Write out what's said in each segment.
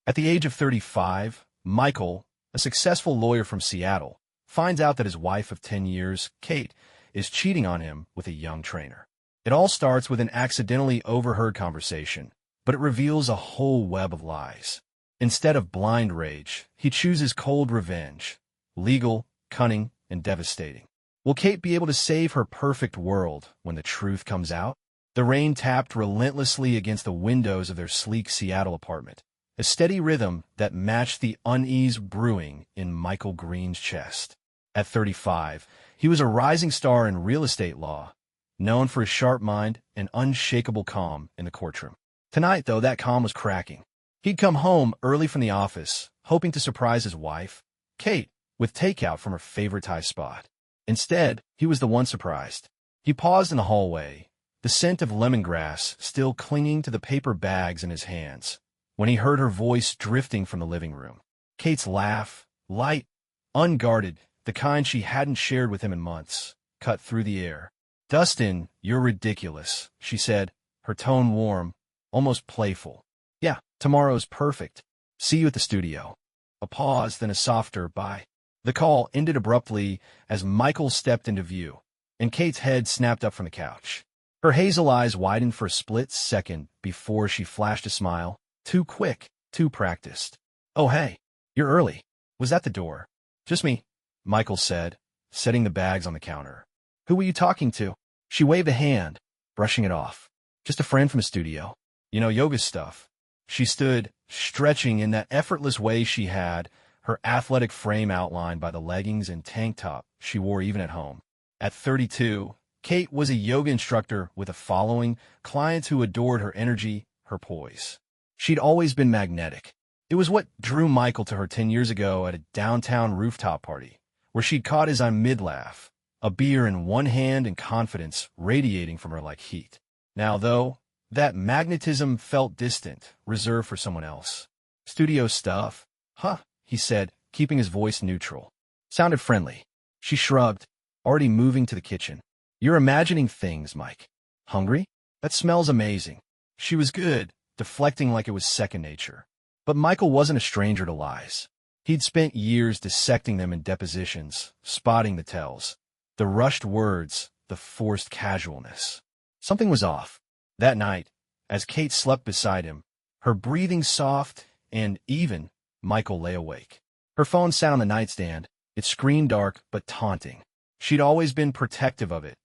At the age of 35, Michael, a successful lawyer from Seattle, finds out that his wife of 10 years, Kate, is cheating on him with a young trainer. It all starts with an accidentally overheard conversation, but it reveals a whole web of lies. Instead of blind rage, he chooses cold revenge, legal, cunning, and devastating. Will Kate be able to save her perfect world when the truth comes out? The rain tapped relentlessly against the windows of their sleek Seattle apartment, a steady rhythm that matched the unease brewing in Michael Green's chest. At 35, he was a rising star in real estate law, known for his sharp mind and unshakable calm in the courtroom. Tonight, though, that calm was cracking. He'd come home early from the office, hoping to surprise his wife, Kate, with takeout from her favorite Thai spot. Instead, he was the one surprised. He paused in the hallway, the scent of lemongrass still clinging to the paper bags in his hands, when he heard her voice drifting from the living room. Kate's laugh, light, unguarded, the kind she hadn't shared with him in months, cut through the air. "Dustin, you're ridiculous," she said, her tone warm, almost playful. "Yeah, tomorrow's perfect. See you at the studio." A pause, then a softer bye. The call ended abruptly as Michael stepped into view, and Kate's head snapped up from the couch. Her hazel eyes widened for a split second before she flashed a smile. Too quick, too practiced. "Oh, hey, you're early. Was that the door?" "Just me," Michael said, setting the bags on the counter. "Who were you talking to?" She waved a hand, brushing it off. "Just a friend from the studio. Yoga stuff." She stood, stretching in that effortless way she had, her athletic frame outlined by the leggings and tank top she wore even at home. At 32, Kate was a yoga instructor with a following, clients who adored her energy, her poise. She'd always been magnetic. It was what drew Michael to her 10 years ago at a downtown rooftop party, where she'd caught his eye mid-laugh, a beer in one hand and confidence radiating from her like heat. Now, though, that magnetism felt distant, reserved for someone else. "Studio stuff, huh?" he said, keeping his voice neutral. Sounded friendly. She shrugged, already moving to the kitchen. "You're imagining things, Mike. Hungry? That smells amazing." She was good, deflecting like it was second nature. But Michael wasn't a stranger to lies. He'd spent years dissecting them in depositions, spotting the tells, the rushed words, the forced casualness. Something was off. That night, as Kate slept beside him, her breathing soft and even, Michael lay awake. Her phone sat on the nightstand. It screamed dark but taunting. She'd always been protective of it.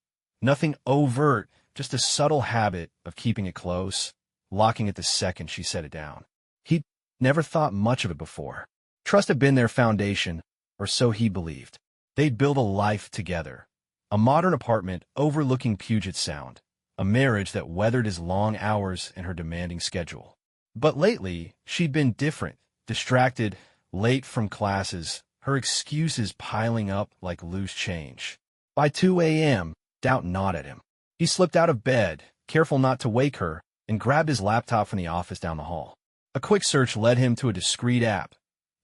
Nothing overt, just a subtle habit of keeping it close, locking it the second she set it down. He'd never thought much of it before. Trust had been their foundation, or so he believed. They'd built a life together. A modern apartment overlooking Puget Sound. A marriage that weathered his long hours and her demanding schedule. But lately, she'd been different, distracted, late from classes, her excuses piling up like loose change. By 2 a.m., doubt gnawed at him. He slipped out of bed, careful not to wake her, and grabbed his laptop from the office down the hall. A quick search led him to a discreet app.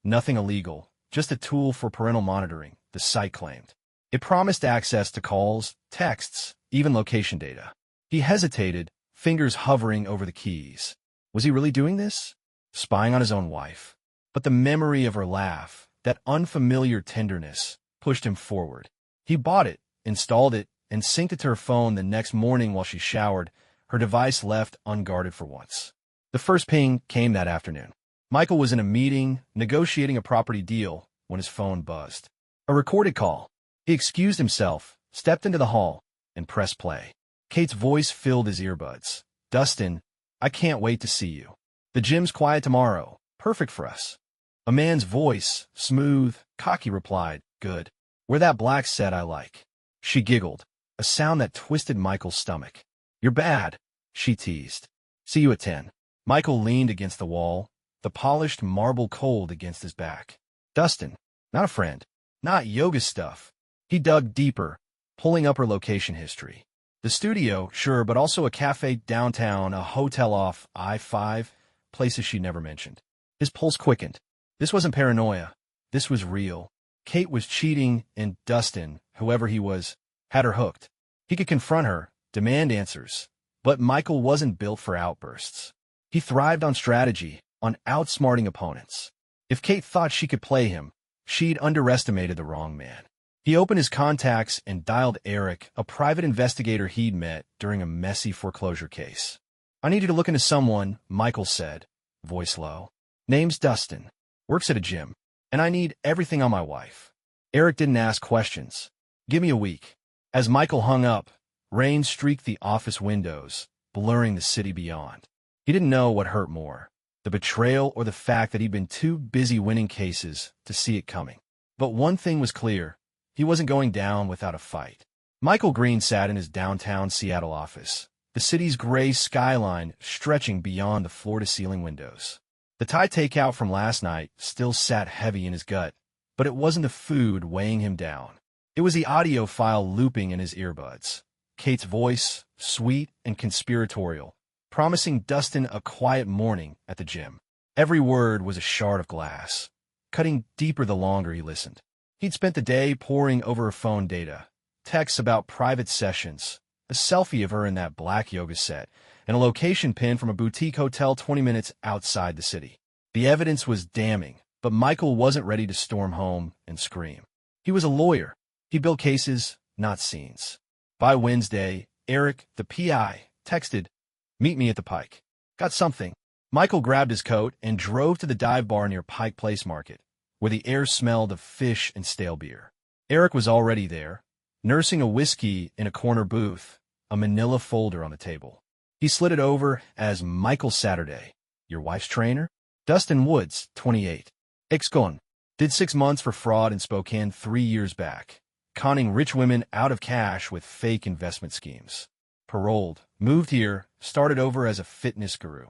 Nothing illegal, just a tool for parental monitoring, the site claimed. It promised access to calls, texts, even location data. He hesitated, fingers hovering over the keys. Was he really doing this? Spying on his own wife? But the memory of her laugh, that unfamiliar tenderness, pushed him forward. He bought it, installed it, and synced it to her phone the next morning while she showered, her device left unguarded for once. The first ping came that afternoon. Michael was in a meeting, negotiating a property deal, when his phone buzzed. A recorded call. He excused himself, stepped into the hall, and pressed play. Kate's voice filled his earbuds. "Dustin, I can't wait to see you. The gym's quiet tomorrow. Perfect for us." A man's voice, smooth, cocky, replied, "Good. Wear that black set I like." She giggled, a sound that twisted Michael's stomach. "You're bad," she teased. "See you at 10. Michael leaned against the wall, the polished marble cold against his back. Dustin, not a friend, not yoga stuff. He dug deeper, pulling up her location history. The studio, sure, but also a cafe downtown, a hotel off I-5, places she never mentioned. His pulse quickened. This wasn't paranoia. This was real. Kate was cheating, and Dustin, whoever he was, had her hooked. He could confront her, demand answers. But Michael wasn't built for outbursts. He thrived on strategy, on outsmarting opponents. If Kate thought she could play him, she'd underestimated the wrong man. He opened his contacts and dialed Eric, a private investigator he'd met during a messy foreclosure case. "I need you to look into someone," Michael said, voice low. "Name's Dustin. Works at a gym. And I need everything on my wife." Eric didn't ask questions. "Give me a week." As Michael hung up, rain streaked the office windows, blurring the city beyond. He didn't know what hurt more, the betrayal or the fact that he'd been too busy winning cases to see it coming. But one thing was clear. He wasn't going down without a fight. Michael Green sat in his downtown Seattle office, the city's gray skyline stretching beyond the floor-to-ceiling windows. The Thai takeout from last night still sat heavy in his gut, but it wasn't the food weighing him down. It was the audio file looping in his earbuds. Kate's voice, sweet and conspiratorial, promising Dustin a quiet morning at the gym. Every word was a shard of glass, cutting deeper the longer he listened. He'd spent the day poring over her phone data, texts about private sessions, a selfie of her in that black yoga set, and a location pin from a boutique hotel 20 minutes outside the city. The evidence was damning, but Michael wasn't ready to storm home and scream. He was a lawyer. He built cases, not scenes. By Wednesday, Eric, the PI, texted, "Meet me at the Pike. Got something." Michael grabbed his coat and drove to the dive bar near Pike Place Market, where the air smelled of fish and stale beer. Eric was already there, nursing a whiskey in a corner booth, a manila folder on the table. He slid it over as Michael Saturday. "Your wife's trainer?" "Dustin Woods, 28. Ex-con. Did 6 months for fraud in Spokane 3 years back, conning rich women out of cash with fake investment schemes. Paroled, moved here, started over as a fitness guru.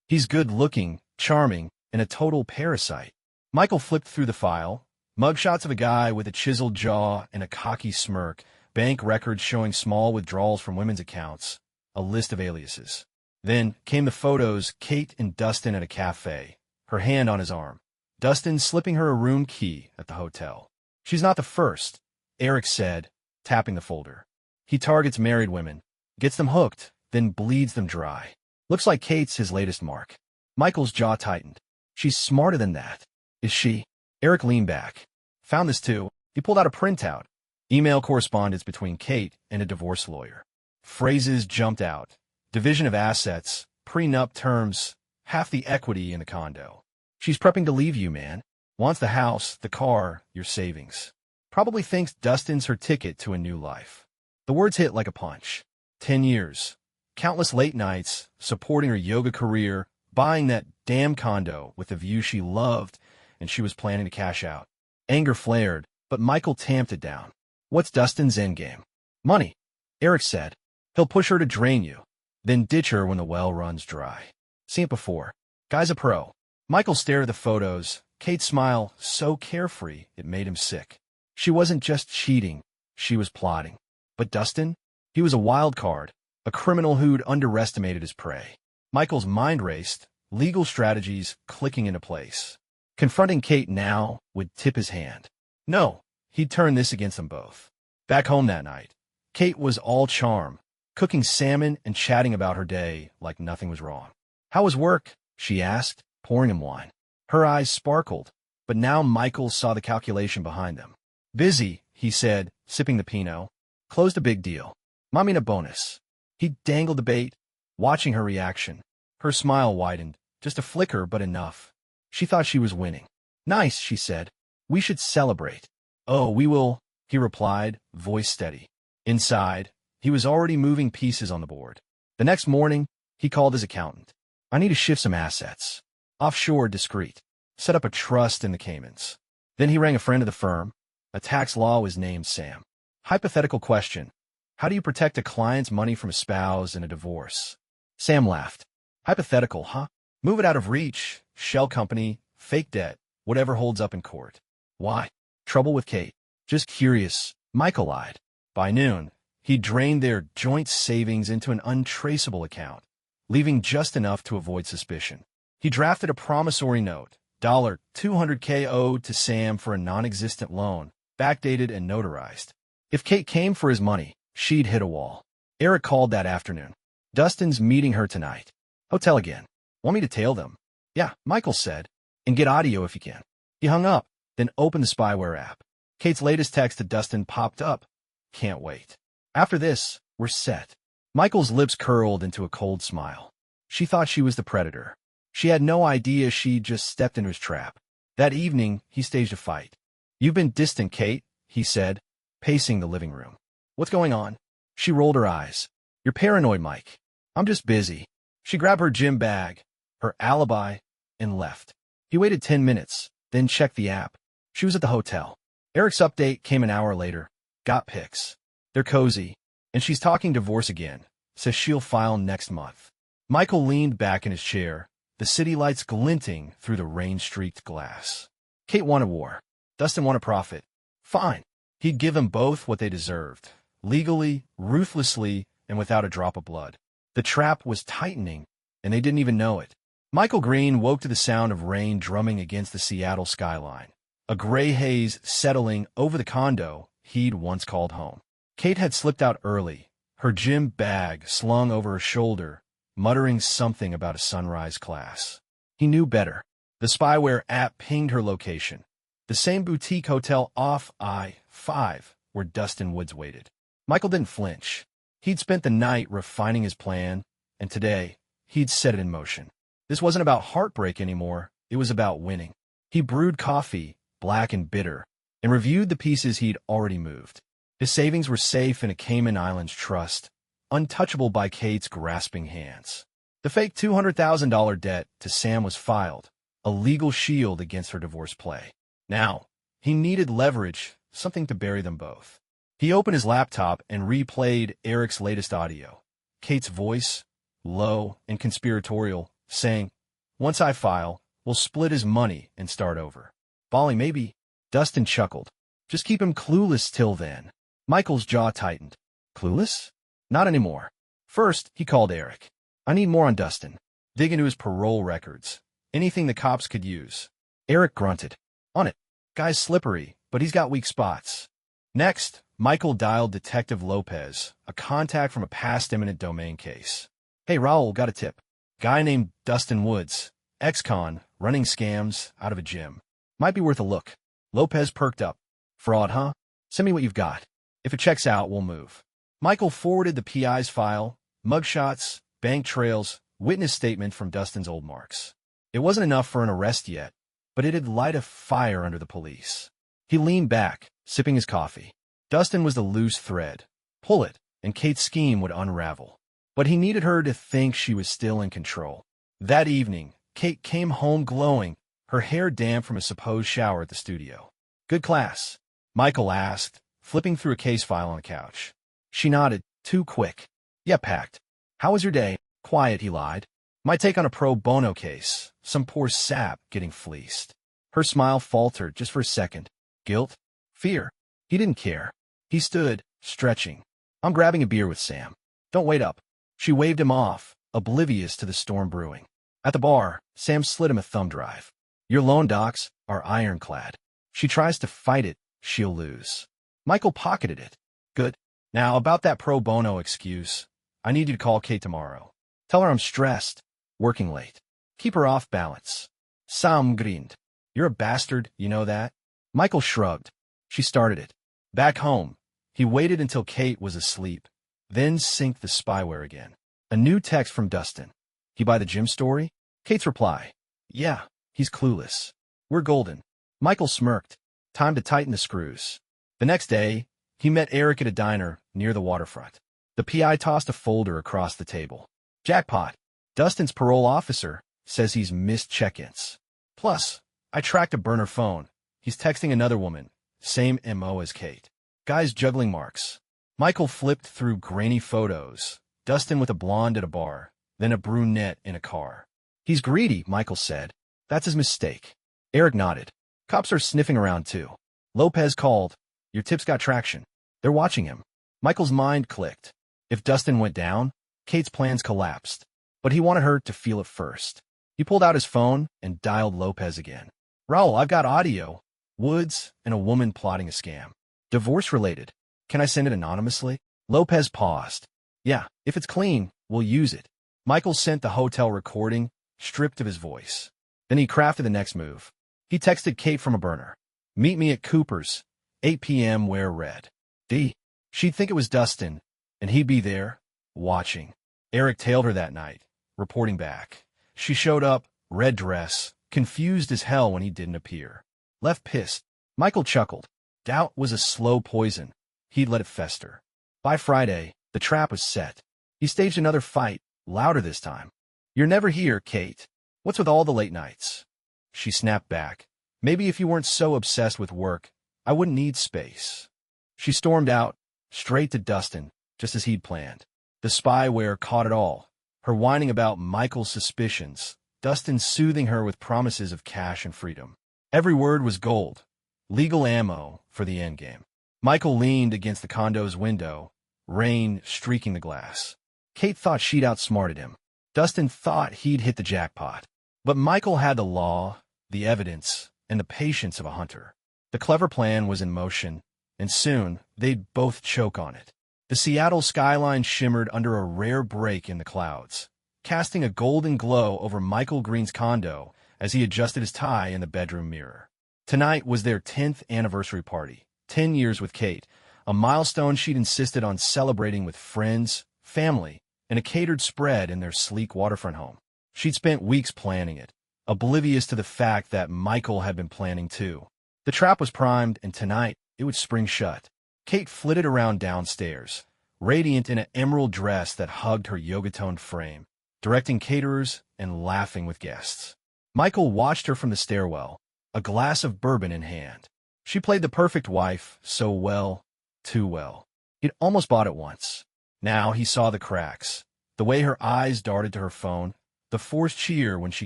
He's good-looking, charming, and a total parasite." Michael flipped through the file, mugshots of a guy with a chiseled jaw and a cocky smirk, bank records showing small withdrawals from women's accounts, a list of aliases. Then came the photos, Kate and Dustin at a cafe, her hand on his arm. Dustin slipping her a room key at the hotel. "She's not the first," Eric said, tapping the folder. "He targets married women, gets them hooked, then bleeds them dry. Looks like Kate's his latest mark." Michael's jaw tightened. "She's smarter than that. Is she?" Eric leaned back. "Found this too." He pulled out a printout. Email correspondence between Kate and a divorce lawyer. Phrases jumped out. Division of assets, prenup terms, half the equity in the condo. "She's prepping to leave you, man. Wants the house, the car, your savings. Probably thinks Dustin's her ticket to a new life." The words hit like a punch. 10 years. Countless late nights, supporting her yoga career, buying that damn condo with the view she loved, and she was planning to cash out. Anger flared, but Michael tamped it down. "What's Dustin's endgame?" "Money," Eric said. "He'll push her to drain you, then ditch her when the well runs dry. Seen it before. Guy's a pro." Michael stared at the photos, Kate's smile so carefree it made him sick. She wasn't just cheating, she was plotting. But Dustin? He was a wild card, a criminal who'd underestimated his prey. Michael's mind raced, legal strategies clicking into place. Confronting Kate now would tip his hand. No, he'd turn this against them both. Back home that night, Kate was all charm, cooking salmon and chatting about her day like nothing was wrong. "How was work?" she asked, pouring him wine. Her eyes sparkled, but now Michael saw the calculation behind them. "Busy," he said, sipping the Pinot. "Closed a big deal. Mommy in a bonus." He dangled the bait, watching her reaction. Her smile widened, just a flicker but enough. She thought she was winning. "Nice," she said. "We should celebrate." "Oh, we will," he replied, voice steady. Inside, he was already moving pieces on the board. The next morning, he called his accountant. "I need to shift some assets. Offshore, discreet. Set up a trust in the Caymans." Then he rang a friend of the firm. A tax law was named Sam. Hypothetical question. How do you protect a client's money from a spouse in a divorce? Sam laughed. "Hypothetical, huh? Move it out of reach. Shell company, fake debt, whatever holds up in court." "Why?" "Trouble with Kate." "Just curious." Michael lied. By noon, he drained their joint savings into an untraceable account, leaving just enough to avoid suspicion. He drafted a promissory note, $200K owed to Sam for a non-existent loan, backdated and notarized. If Kate came for his money, she'd hit a wall. Eric called that afternoon. "Dustin's meeting her tonight. Hotel again. Want me to tail them?" Yeah, Michael said. And get audio if you can. He hung up, then opened the spyware app. Kate's latest text to Dustin popped up. Can't wait. After this, we're set. Michael's lips curled into a cold smile. She thought she was the predator. She had no idea she'd just stepped into his trap. That evening, he staged a fight. You've been distant, Kate, he said, pacing the living room. What's going on? She rolled her eyes. You're paranoid, Mike. I'm just busy. She grabbed her gym bag, her alibi, and left. He waited 10 minutes, then checked the app. She was at the hotel. Eric's update came an hour later. Got pics. They're cozy, and she's talking divorce again. Says she'll file next month. Michael leaned back in his chair, the city lights glinting through the rain-streaked glass. Kate wanted war. Dustin wanted profit. Fine. He'd give them both what they deserved. Legally, ruthlessly, and without a drop of blood. The trap was tightening, and they didn't even know it. Michael Green woke to the sound of rain drumming against the Seattle skyline, a gray haze settling over the condo he'd once called home. Kate had slipped out early, her gym bag slung over her shoulder, muttering something about a sunrise class. He knew better. The spyware app pinged her location, the same boutique hotel off I-5 where Dustin Woods waited. Michael didn't flinch. He'd spent the night refining his plan, and today, he'd set it in motion. This wasn't about heartbreak anymore, it was about winning. He brewed coffee, black and bitter, and reviewed the pieces he'd already moved. His savings were safe in a Cayman Islands trust, untouchable by Kate's grasping hands. The fake $200,000 debt to Sam was filed, a legal shield against her divorce play. Now, he needed leverage, something to bury them both. He opened his laptop and replayed Eric's latest audio. Kate's voice, low and conspiratorial, saying, "Once I file, we'll split his money and start over." Bali, maybe. Dustin chuckled. Just keep him clueless till then. Michael's jaw tightened. Clueless? Not anymore. First, he called Eric. I need more on Dustin. Dig into his parole records. Anything the cops could use. Eric grunted. On it. Guy's slippery, but he's got weak spots. Next, Michael dialed Detective Lopez, a contact from a past eminent domain case. Hey, Raul, got a tip. Guy named Dustin Woods, ex-con, running scams out of a gym. Might be worth a look. Lopez perked up. Fraud, huh? Send me what you've got. If it checks out, we'll move. Michael forwarded the PI's file, mugshots, bank trails, witness statement from Dustin's old marks. It wasn't enough for an arrest yet, but it'd light a fire under the police. He leaned back, sipping his coffee. Dustin was the loose thread. Pull it, and Kate's scheme would unravel. But he needed her to think she was still in control. That evening, Kate came home glowing, her hair damp from a supposed shower at the studio. Good class? Michael asked, flipping through a case file on the couch. She nodded, too quick. Yeah, packed. How was your day? Quiet, he lied. My take on a pro bono case. Some poor sap getting fleeced. Her smile faltered just for a second. Guilt? Fear? He didn't care. He stood, stretching. I'm grabbing a beer with Sam. Don't wait up. She waved him off, oblivious to the storm brewing. At the bar, Sam slid him a thumb drive. Your loan docs are ironclad. She tries to fight it, she'll lose. Michael pocketed it. Good. Now, about that pro bono excuse. I need you to call Kate tomorrow. Tell her I'm stressed, working late. Keep her off balance. Sam grinned. You're a bastard, you know that? Michael shrugged. She started it. Back home, he waited until Kate was asleep, then synced the spyware again. A new text from Dustin. He buy the gym story? Kate's reply. Yeah, he's clueless. We're golden. Michael smirked. Time to tighten the screws. The next day, he met Eric at a diner near the waterfront. The PI tossed a folder across the table. Jackpot. Dustin's parole officer says he's missed check-ins. Plus, I tracked a burner phone. He's texting another woman. Same MO as Kate. Guy's juggling marks. Michael flipped through grainy photos. Dustin with a blonde at a bar, then a brunette in a car. He's greedy, Michael said. That's his mistake. Eric nodded. Cops are sniffing around too. Lopez called. Your tips got traction. They're watching him. Michael's mind clicked. If Dustin went down, Kate's plans collapsed. But he wanted her to feel it first. He pulled out his phone and dialed Lopez again. Raul, I've got audio. Woods and a woman plotting a scam. Divorce-related. Can I send it anonymously? Lopez paused. Yeah, if it's clean, we'll use it. Michael sent the hotel recording, stripped of his voice. Then he crafted the next move. He texted Kate from a burner. Meet me at Cooper's, 8 p.m. wear red. She'd think it was Dustin, and he'd be there, watching. Eric tailed her that night, reporting back. She showed up, red dress, confused as hell when he didn't appear. Left pissed. Michael chuckled. Doubt was a slow poison. He'd let it fester. By Friday, the trap was set. He staged another fight, louder this time. You're never here, Kate. What's with all the late nights? She snapped back. Maybe if you weren't so obsessed with work, I wouldn't need space. She stormed out, straight to Dustin, just as he'd planned. The spyware caught it all. Her whining about Michael's suspicions, Dustin soothing her with promises of cash and freedom. Every word was gold. Legal ammo for the endgame. Michael leaned against the condo's window, rain streaking the glass. Kate thought she'd outsmarted him. Dustin thought he'd hit the jackpot. But Michael had the law, the evidence, and the patience of a hunter. The clever plan was in motion, and soon they'd both choke on it. The Seattle skyline shimmered under a rare break in the clouds, casting a golden glow over Michael Green's condo as he adjusted his tie in the bedroom mirror. Tonight was their 10th anniversary party, 10 years with Kate, a milestone she'd insisted on celebrating with friends, family, and a catered spread in their sleek waterfront home. She'd spent weeks planning it, oblivious to the fact that Michael had been planning too. The trap was primed, and tonight it would spring shut. Kate flitted around downstairs, radiant in an emerald dress that hugged her yoga-toned frame, directing caterers and laughing with guests. Michael watched her from the stairwell, a glass of bourbon in hand. She played the perfect wife so well, too well. He'd almost bought it once. Now he saw the cracks, the way her eyes darted to her phone, the forced cheer when she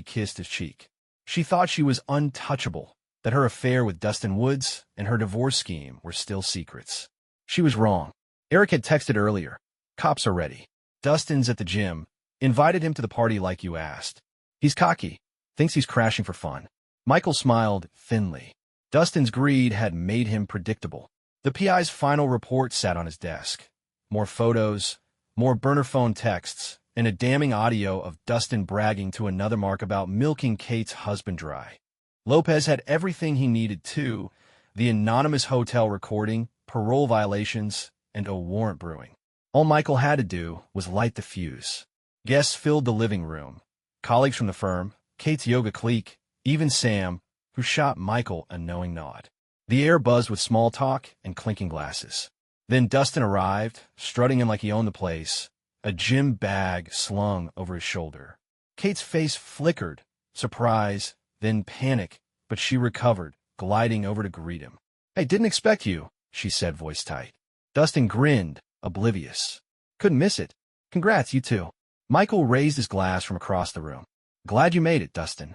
kissed his cheek. She thought she was untouchable, that her affair with Dustin Woods and her divorce scheme were still secrets. She was wrong. Eric had texted earlier. Cops are ready. Dustin's at the gym. Invited him to the party like you asked. He's cocky. Thinks he's crashing for fun. Michael smiled thinly. Dustin's greed had made him predictable. The PI's final report sat on his desk. More photos, more burner phone texts, and a damning audio of Dustin bragging to another mark about milking Kate's husband dry. Lopez had everything he needed too, the anonymous hotel recording, parole violations, and a warrant brewing. All Michael had to do was light the fuse. Guests filled the living room. Colleagues from the firm, Kate's yoga clique, even Sam, who shot Michael a knowing nod. The air buzzed with small talk and clinking glasses. Then Dustin arrived, strutting in like he owned the place, a gym bag slung over his shoulder. Kate's face flickered, surprise, then panic, but she recovered, gliding over to greet him. "I didn't expect you," she said, voice tight. Dustin grinned, oblivious. "Couldn't miss it. Congrats, you too." Michael raised his glass from across the room. "Glad you made it, Dustin."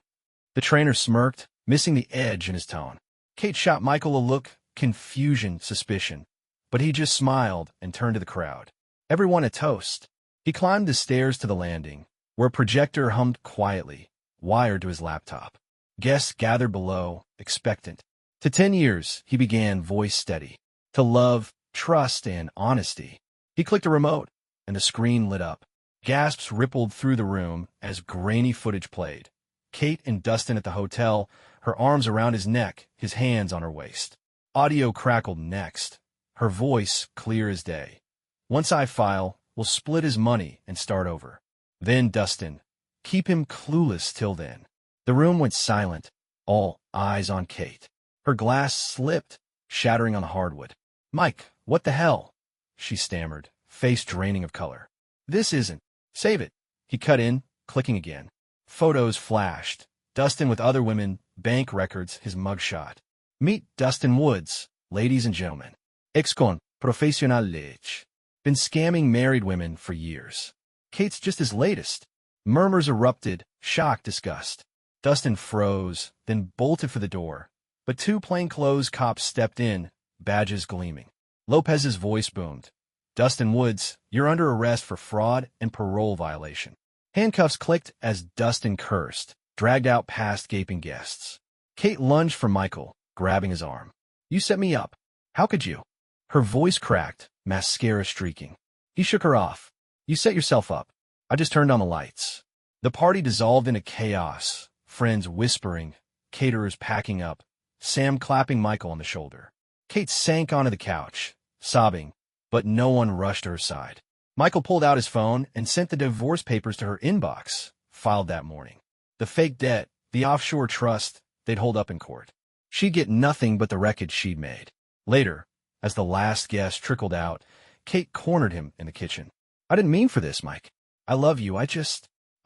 The trainer smirked, missing the edge in his tone. Kate shot Michael a look, confusion, suspicion. But he just smiled and turned to the crowd. Everyone a toast. He climbed the stairs to the landing, where a projector hummed quietly, wired to his laptop. Guests gathered below, expectant. To 10 years, he began, voice steady. To love, trust, and honesty. He clicked a remote, and the screen lit up. Gasps rippled through the room as grainy footage played. Kate and Dustin at the hotel, her arms around his neck, his hands on her waist. Audio crackled next, her voice clear as day. "Once I file, we'll split his money and start over. Then Dustin. Keep him clueless till then." The room went silent, all eyes on Kate. Her glass slipped, shattering on the hardwood. "Mike, what the hell?" she stammered, face draining of color. "This isn't. Save it." He cut in, clicking again. Photos flashed. Dustin with other women, bank records, his mugshot. "Meet Dustin Woods, ladies and gentlemen. Ex-con professional lech. Been scamming married women for years. Kate's just his latest." Murmurs erupted, shock, disgust. Dustin froze, then bolted for the door. But two plainclothes cops stepped in, badges gleaming. Lopez's voice boomed. "Dustin Woods, you're under arrest for fraud and parole violation." Handcuffs clicked as Dustin cursed, dragged out past gaping guests. Kate lunged for Michael, grabbing his arm. "You set me up. How could you?" Her voice cracked, mascara streaking. He shook her off. "You set yourself up. I just turned on the lights." The party dissolved into chaos. friends whispering, caterers packing up, Sam clapping Michael on the shoulder. Kate sank onto the couch, sobbing, but no one rushed to her side. Michael pulled out his phone and sent the divorce papers to her inbox, filed that morning. The fake debt, the offshore trust, they'd hold up in court. She'd get nothing but the wreckage she'd made. Later, as the last guest trickled out, Kate cornered him in the kitchen. "I didn't mean for this, Mike. I love you. I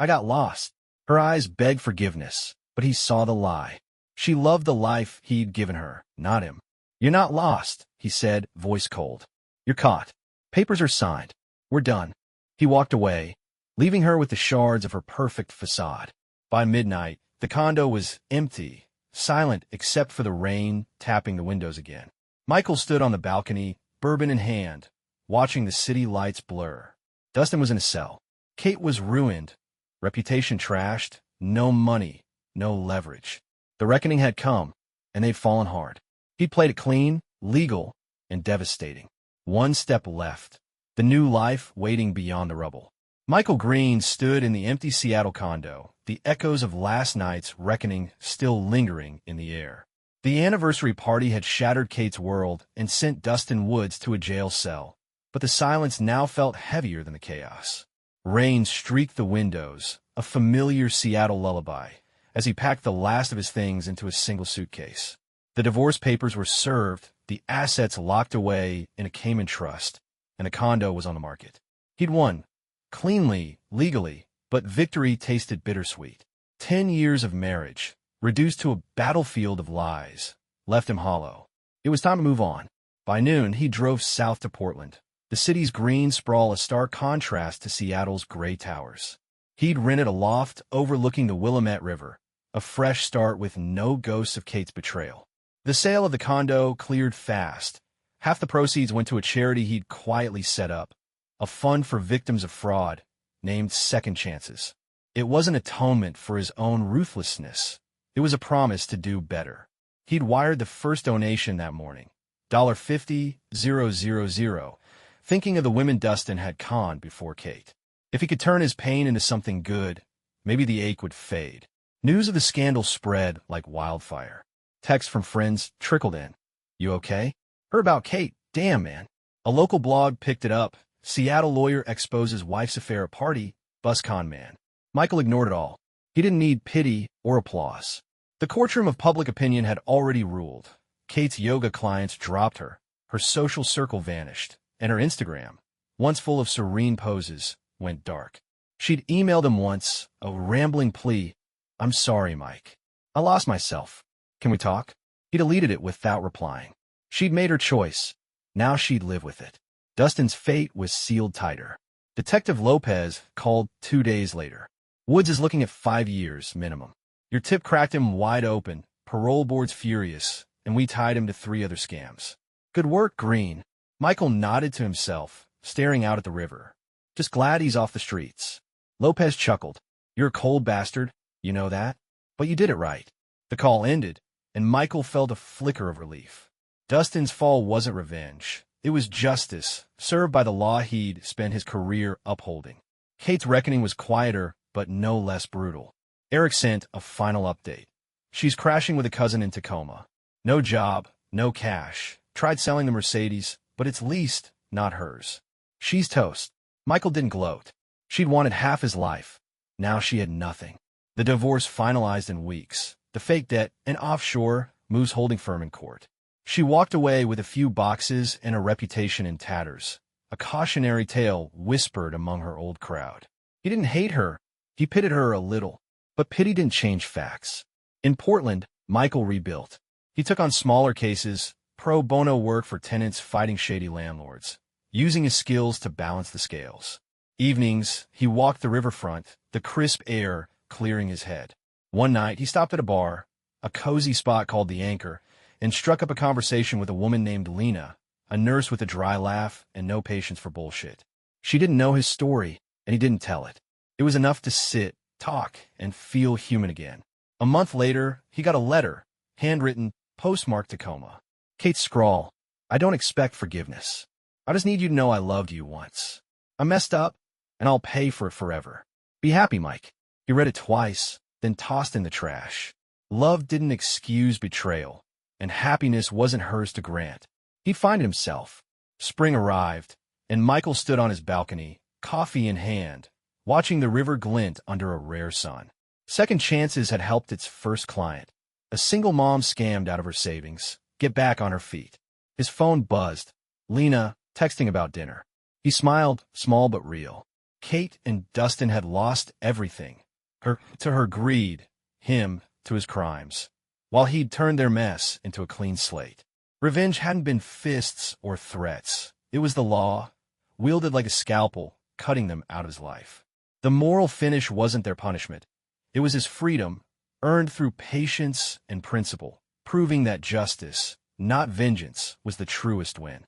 got lost." Her eyes begged forgiveness, but he saw the lie. She loved the life he'd given her, not him. "You're not lost," he said, voice cold. "You're caught. Papers are signed. We're done." He walked away, leaving her with the shards of her perfect facade. By midnight, the condo was empty, silent except for the rain tapping the windows again. Michael stood on the balcony, bourbon in hand, watching the city lights blur. Dustin was in a cell. Kate was ruined, reputation trashed, no money, no leverage. The reckoning had come, and they'd fallen hard. He'd played it clean, legal, and devastating. One step left, the new life waiting beyond the rubble. Michael Green stood in the empty Seattle condo, the echoes of last night's reckoning still lingering in the air. The anniversary party had shattered Kate's world and sent Dustin Woods to a jail cell, but the silence now felt heavier than the chaos. Rain streaked the windows, a familiar Seattle lullaby, as he packed the last of his things into a single suitcase. The divorce papers were served, the assets locked away in a Cayman trust, and the condo was on the market. He'd won, cleanly, legally, but victory tasted bittersweet. 10 years of marriage, reduced to a battlefield of lies, left him hollow. It was time to move on. By noon, he drove south to Portland, the city's green sprawl a stark contrast to Seattle's gray towers. He'd rented a loft overlooking the Willamette River, a fresh start with no ghosts of Kate's betrayal. The sale of the condo cleared fast. Half the proceeds went to a charity he'd quietly set up, a fund for victims of fraud, named Second Chances. It wasn't atonement for his own ruthlessness. It was a promise to do better. He'd wired the first donation that morning, $50,000, thinking of the women Dustin had conned before Kate. If he could turn his pain into something good, maybe the ache would fade. News of the scandal spread like wildfire. Texts from friends trickled in. "You okay? Heard about Kate. Damn, man." A local blog picked it up. Seattle lawyer exposes wife's affair at party, bus con man. Michael ignored it all. He didn't need pity or applause. The courtroom of public opinion had already ruled. Kate's yoga clients dropped her. Her social circle vanished, and her Instagram, once full of serene poses, went dark. She'd emailed him once, a rambling plea, "I'm sorry, Mike. I lost myself. Can we talk?" He deleted it without replying. She'd made her choice. Now she'd live with it. Dustin's fate was sealed tighter. Detective Lopez called 2 days later. "Woods is looking at 5 years minimum. Your tip cracked him wide open, parole board's furious, and we tied him to 3 other scams. Good work, Green." Michael nodded to himself, staring out at the river. "Just glad he's off the streets." Lopez chuckled. "You're a cold bastard, you know that? But you did it right." The call ended, and Michael felt a flicker of relief. Dustin's fall wasn't revenge. It was justice, served by the law he'd spent his career upholding. Kate's reckoning was quieter, but no less brutal. Eric sent a final update. "She's crashing with a cousin in Tacoma. No job, no cash. Tried selling the Mercedes, but it's leased, not hers. She's toast." Michael didn't gloat. She'd wanted half his life. Now she had nothing. The divorce finalized in weeks. The fake debt, an offshore, moves holding firm in court. She walked away with a few boxes and a reputation in tatters. A cautionary tale whispered among her old crowd. He didn't hate her. He pitied her a little. But pity didn't change facts. In Portland, Michael rebuilt. He took on smaller cases, pro bono work for tenants fighting shady landlords, using his skills to balance the scales. Evenings, he walked the riverfront, the crisp air clearing his head. One night, he stopped at a bar, a cozy spot called The Anchor, and struck up a conversation with a woman named Lena, a nurse with a dry laugh and no patience for bullshit. She didn't know his story, and he didn't tell it. It was enough to sit, talk, and feel human again. A month later, he got a letter, handwritten, postmarked Tacoma. Kate's scrawl, "I don't expect forgiveness. I just need you to know I loved you once. I messed up, and I'll pay for it forever. Be happy, Mike." He read it twice, then tossed in the trash. Love didn't excuse betrayal, and happiness wasn't hers to grant. He'd find himself. Spring arrived, and Michael stood on his balcony, coffee in hand, watching the river glint under a rare sun. Second chances had helped its first client. A single mom scammed out of her savings, get back on her feet. His phone buzzed. Lena, texting about dinner. He smiled, small but real. Kate and Dustin had lost everything. Her to her greed, him to his crimes, while he'd turned their mess into a clean slate. Revenge hadn't been fists or threats. It was the law, wielded like a scalpel, cutting them out of his life. The moral finish wasn't their punishment. It was his freedom, earned through patience and principle, proving that justice, not vengeance, was the truest win.